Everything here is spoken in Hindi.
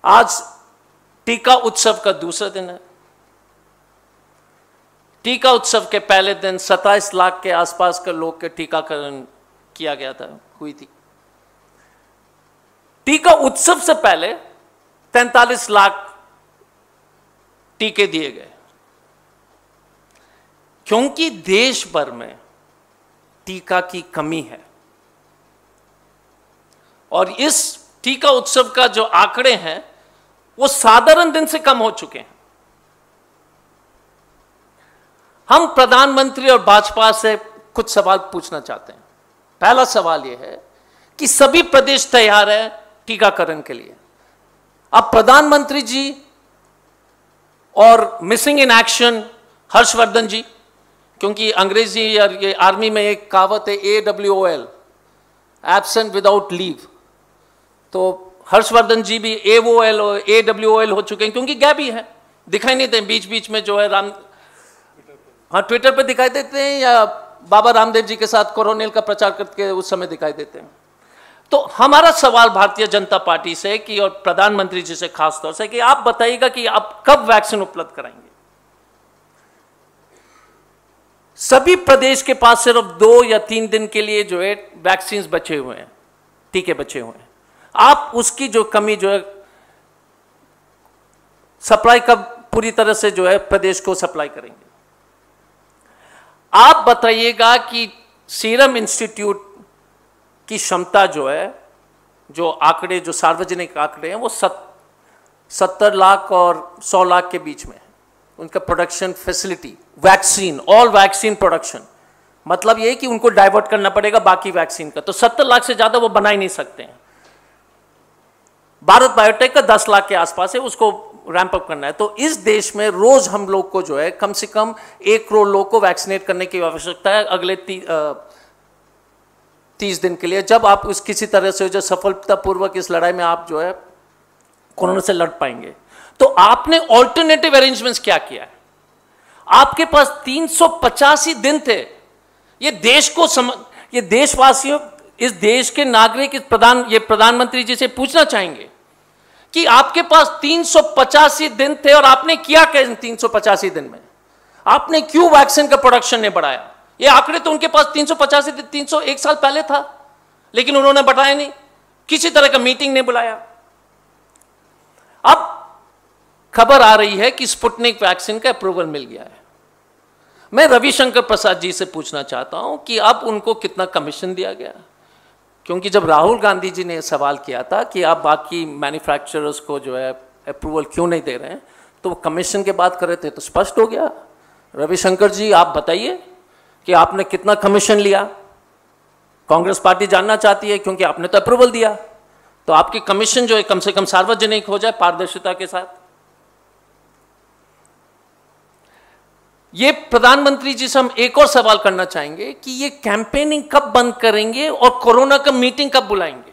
आज टीका उत्सव का दूसरा दिन है। टीका उत्सव के पहले दिन 27 लाख के आसपास के लोग के टीकाकरण किया गया था, हुई थी। टीका उत्सव से पहले 43 लाख टीके दिए गए, क्योंकि देश भर में टीका की कमी है। और इस टीका उत्सव का जो आंकड़े हैं वो साधारण दिन से कम हो चुके हैं। हम प्रधानमंत्री और भाजपा से कुछ सवाल पूछना चाहते हैं। पहला सवाल यह है कि सभी प्रदेश तैयार है टीकाकरण के लिए। अब प्रधानमंत्री जी और मिसिंग इन एक्शन हर्षवर्धन जी, क्योंकि अंग्रेजी या ये आर्मी में एक कहावत है AWOL, एब्सेंट विदाउट लीव, तो हर्षवर्धन जी भी AOL और AWOL हो चुके हैं, क्योंकि गैप ही है, दिखाई नहीं देते बीच बीच में जो है। हाँ, ट्विटर पे दिखाई देते हैं या बाबा रामदेव जी के साथ कोरोनिल का प्रचार करके उस समय दिखाई देते हैं। तो हमारा सवाल भारतीय जनता पार्टी से कि और प्रधानमंत्री जी से खास तौर से कि आप बताइएगा कि आप कब वैक्सीन उपलब्ध कराएंगे। सभी प्रदेश के पास सिर्फ 2 या 3 दिन के लिए जो है वैक्सीन बचे हुए हैं, टीके बचे हुए हैं। आप उसकी जो कमी जो है सप्लाई कब पूरी तरह से जो है प्रदेश को सप्लाई करेंगे। आप बताइएगा कि सीरम इंस्टीट्यूट की क्षमता जो है, जो आंकड़े जो सार्वजनिक आंकड़े हैं वो 70 लाख और 100 लाख के बीच में है उनका production facility, vaccine, all vaccine production. मतलब ये कि उनको डाइवर्ट करना पड़ेगा बाकी वैक्सीन का, तो 70 लाख से ज्यादा वो बना ही नहीं सकते हैं। भारत बायोटेक का 10 लाख के आसपास है, उसको रैंप अप करना है। तो इस देश में रोज हम लोग को जो है कम से कम 1 करोड़ लोग को वैक्सीनेट करने की आवश्यकता है अगले 30 दिन के लिए। जब आप उस किसी तरह से जो सफलतापूर्वक इस लड़ाई में आप जो है कोरोना से लड़ पाएंगे, तो आपने ऑल्टरनेटिव अरेंजमेंट्स क्या किया है? आपके पास 385 दिन थे। ये देश को ये देशवासियों, इस देश के नागरिक ये प्रधानमंत्री जी से पूछना चाहेंगे कि आपके पास 385 दिन थे और आपने किया क्या इन 385 दिन में? आपने क्यों वैक्सीन का प्रोडक्शन नहीं बढ़ाया? ये आंकड़े तो उनके पास 301 साल पहले था, लेकिन उन्होंने बढ़ाया नहीं, किसी तरह का मीटिंग नहीं बुलाया। अब खबर आ रही है कि स्पुतनिक वैक्सीन का अप्रूवल मिल गया है। मैं रविशंकर प्रसाद जी से पूछना चाहता हूं कि अब उनको कितना कमीशन दिया गया, क्योंकि जब राहुल गांधी जी ने सवाल किया था कि आप बाकी मैन्युफैक्चरर्स को जो है अप्रूवल क्यों नहीं दे रहे हैं, तो वो कमीशन की बात कर रहे थे, तो स्पष्ट हो गया। रविशंकर जी आप बताइए कि आपने कितना कमीशन लिया। कांग्रेस पार्टी जानना चाहती है, क्योंकि आपने तो अप्रूवल दिया, तो आपकी कमीशन जो है कम से कम सार्वजनिक हो जाए पारदर्शिता के साथ। ये प्रधानमंत्री जी से हम एक और सवाल करना चाहेंगे कि ये कैंपेनिंग कब बंद करेंगे और कोरोना का मीटिंग कब बुलाएंगे?